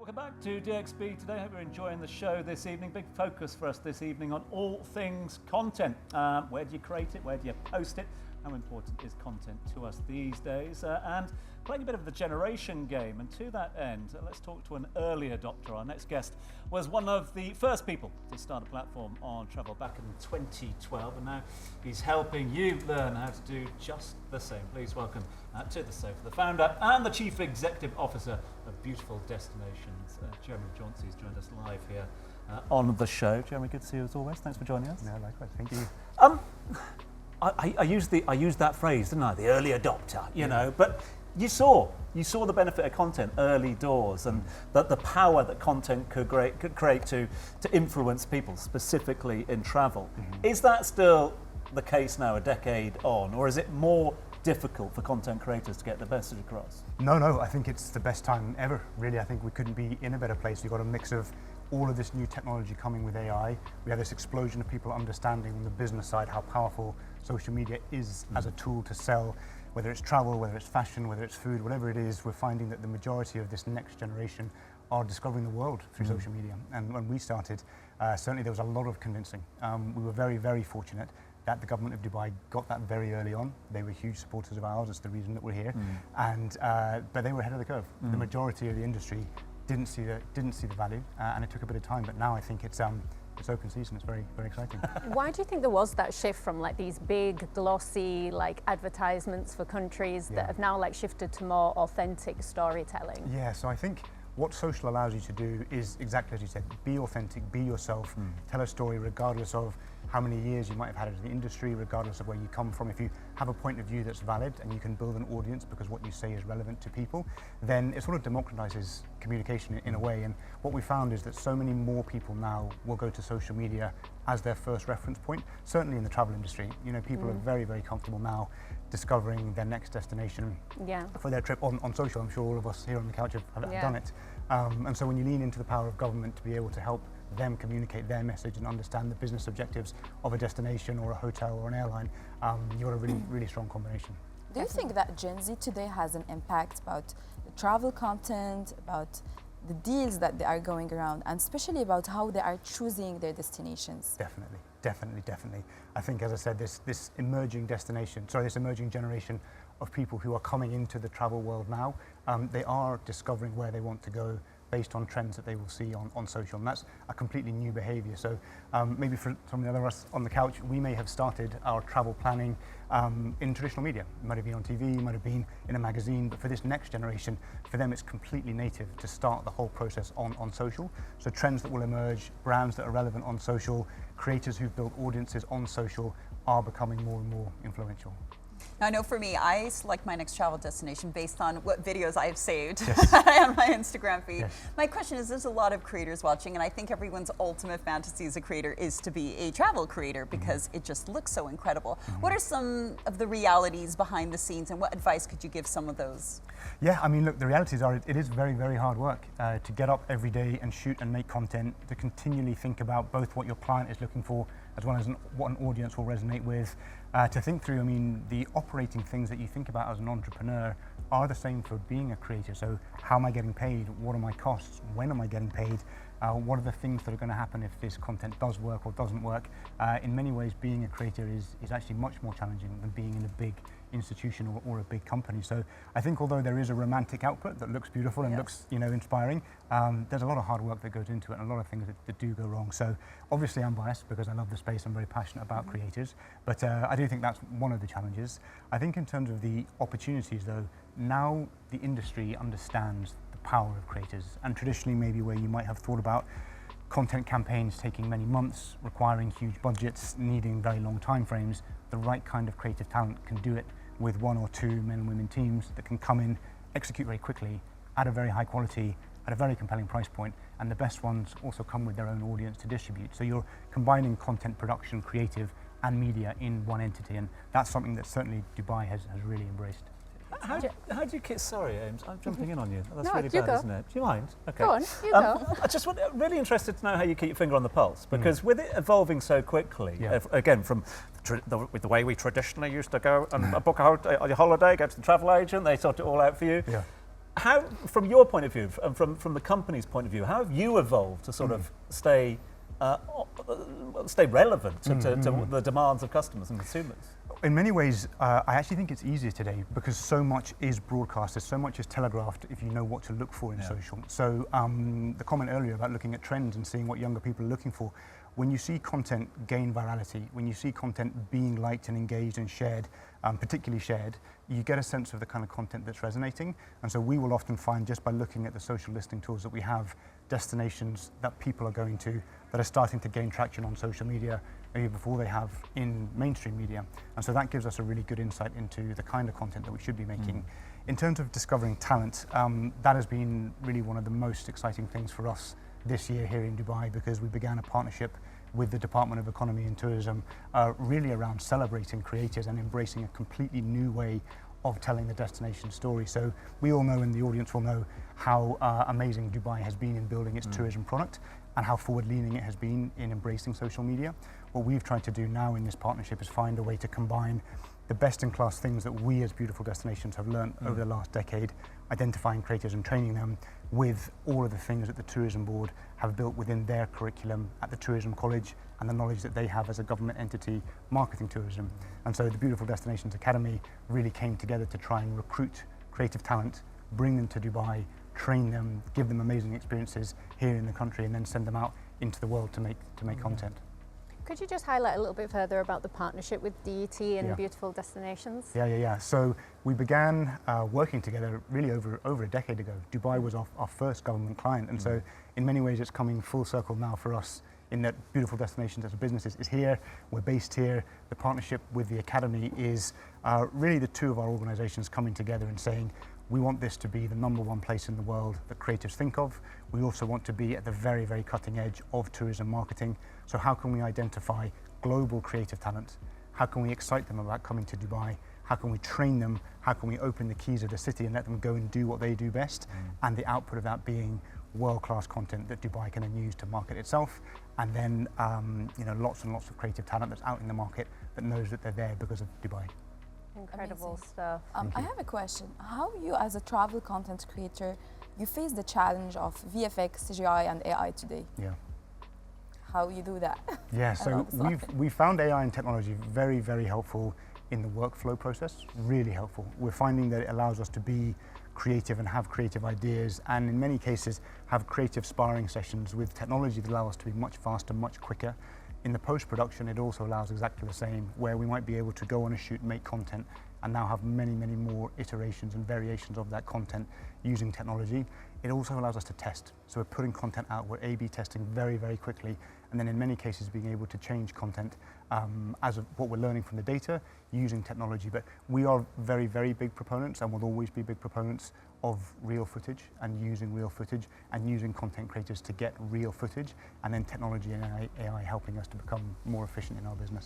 Welcome back to DXB today. Hope you're enjoying the show this evening. Big focus for us this evening on all things content. Where do you create it? Where do you post it? How important is content to us these days? And playing a bit of the generation game. And to that end, let's talk to an early adopter. Our next guest was one of the first people to start a platform on travel back in 2012. And now he's helping you learn how to do just the same. Please welcome to the sofa the founder and the Chief Executive Officer of Beautiful Destinations, Jeremy Jauncey, has joined us live here on the show. Jeremy, good to see you as always. Thanks for joining us. No, likewise. Thank you. I used that phrase, didn't I? The early adopter, you know, but you saw the benefit of content early doors, and that the power that content could create to influence people, specifically in travel. Mm-hmm. Is that still the case now, a decade on, or is it more difficult for content creators to get the message across? No, I think it's the best time ever, really. I think we couldn't be in a better place. You've got a mix of all of this new technology coming with AI. We have this explosion of people understanding on the business side how powerful social media is as a tool to sell, whether it's travel, whether it's fashion, whether it's food, whatever it is. We're finding that the majority of this next generation are discovering the world through social media. And when we started, certainly there was a lot of convincing. We were very, very fortunate that the government of Dubai got that very early on. They were huge supporters of ours. It's the reason that we're here. And but they were ahead of the curve. The majority of the industry didn't see the value, and it took a bit of time. But now I think it's open season. It's very, very exciting. Why do you think there was that shift from like these big glossy like advertisements for countries that have now like shifted to more authentic storytelling? Yeah, so I think what social allows you to do is exactly as you said, be authentic, be yourself, tell a story regardless of how many years you might have had in the industry, regardless of where you come from. If you have a point of view that's valid and you can build an audience because what you say is relevant to people, then it sort of democratizes communication in a way. And what we found is that so many more people now will go to social media as their first reference point, certainly in the travel industry. You know, people are very, very comfortable now discovering their next destination for their trip on social. I'm sure all of us here on the couch have done it. And so when you lean into the power of government to be able to help them communicate their message and understand the business objectives of a destination or a hotel or an airline, you've got a really, really strong combination. Do you think that Gen Z today has an impact about the travel content, about the deals that they are going around, and especially about how they are choosing their destinations? Definitely. I think, as I said, this emerging generation of people who are coming into the travel world now, they are discovering where they want to go based on trends that they will see on social, and that's a completely new behavior. So maybe for some of the other us on the couch, we may have started our travel planning in traditional media. It might have been on TV, it might have been in a magazine, but for this next generation, for them it's completely native to start the whole process on social. So trends that will emerge, brands that are relevant on social, creators who've built audiences on social are becoming more and more influential. Now, I know for me, I select my next travel destination based on what videos I've saved on my Instagram feed. My question is, there's a lot of creators watching, and I think everyone's ultimate fantasy as a creator is to be a travel creator because it just looks so incredible. What are some of the realities behind the scenes, and what advice could you give some of those? Yeah, I mean, look, the realities are it is very, very hard work to get up every day and shoot and make content, to continually think about both what your client is looking for as well as what an audience will resonate with, to think through, I mean, the operating things that you think about as an entrepreneur are the same for being a creator. So how am I getting paid? What are my costs? When am I getting paid? What are the things that are going to happen if this content does work or doesn't work? In many ways, being a creator is actually much more challenging than being in a big institution or a big company. So I think although there is a romantic output that looks beautiful and looks, you know, inspiring, there's a lot of hard work that goes into it and a lot of things that do go wrong. So obviously I'm biased because I love the space. I'm very passionate about creators, but I do think that's one of the challenges. I think in terms of the opportunities though, now the industry understands the power of creators, and traditionally maybe where you might have thought about content campaigns taking many months, requiring huge budgets, needing very long time frames, the right kind of creative talent can do it with one or two men and women teams that can come in, execute very quickly, at a very high quality, at a very compelling price point, and the best ones also come with their own audience to distribute. So you're combining content production, creative, and media in one entity, and that's something that certainly Dubai has really embraced. How do you keep, sorry Ames, I'm jumping in on you. That's No, really you bad, go. isn't it? Do you mind? Okay. Go on, you go. I just want, really interested to know how you keep your finger on the pulse, because with it evolving so quickly, again, from with the way we traditionally used to go and book a holiday, go to the travel agent, they sort it all out for you. how, from your point of view, and from the company's point of view, how have you evolved to sort of stay relevant to the demands of customers and consumers? In many ways, I actually think it's easier today because so much is broadcasted, so much is telegraphed if you know what to look for in social. So the comment earlier about looking at trends and seeing what younger people are looking for, when you see content gain virality, when you see content being liked and engaged and shared, particularly shared, you get a sense of the kind of content that's resonating. And so we will often find, just by looking at the social listening tools that we have, destinations that people are going to that are starting to gain traction on social media maybe before they have in mainstream media. And so that gives us a really good insight into the kind of content that we should be making. In terms of discovering talent, that has been really one of the most exciting things for us this year here in Dubai, because we began a partnership with the Department of Economy and Tourism, really around celebrating creators and embracing a completely new way of telling the destination story. So we all know, and the audience will know, how amazing Dubai has been in building its tourism product and how forward-leaning it has been in embracing social media. What we've tried to do now in this partnership is find a way to combine the best-in-class things that we as Beautiful Destinations have learned over the last decade, identifying creators and training them, with all of the things that the Tourism Board have built within their curriculum at the Tourism College and the knowledge that they have as a government entity marketing tourism. And so the Beautiful Destinations Academy really came together to try and recruit creative talent, bring them to Dubai, train them, give them amazing experiences here in the country, and then send them out into the world to make content. Could you just highlight a little bit further about the partnership with DET and Beautiful Destinations? Yeah. So we began working together really over a decade ago. Dubai was our first government client, and so in many ways it's coming full circle now for us, in that Beautiful Destinations as a business is here, we're based here. The partnership with the Academy is really the two of our organizations coming together and saying, we want this to be the #1 place in the world that creatives think of. We also want to be at the very, very cutting edge of tourism marketing. So how can we identify global creative talent? How can we excite them about coming to Dubai? How can we train them? How can we open the keys of the city and let them go and do what they do best? And the output of that being world-class content that Dubai can then use to market itself. And then lots and lots of creative talent that's out in the market that knows that they're there because of Dubai. Incredible Amazing stuff. I have a question. How you, as a travel content creator, you face the challenge of VFX, CGI, and AI today? Yeah. How you do that? Yeah, so we've found AI and technology very, very helpful in the workflow process, really helpful. We're finding that it allows us to be creative and have creative ideas, and in many cases have creative sparring sessions with technology that allow us to be much faster, much quicker. In the post-production, it also allows exactly the same, where we might be able to go on a shoot, make content, and now have many, many more iterations and variations of that content using technology. It also allows us to test. So we're putting content out, we're A/B testing very, very quickly, and then in many cases being able to change content as of what we're learning from the data using technology. But we are very, very big proponents, and will always be big proponents, of real footage and using real footage and using content creators to get real footage, and then technology and AI helping us to become more efficient in our business.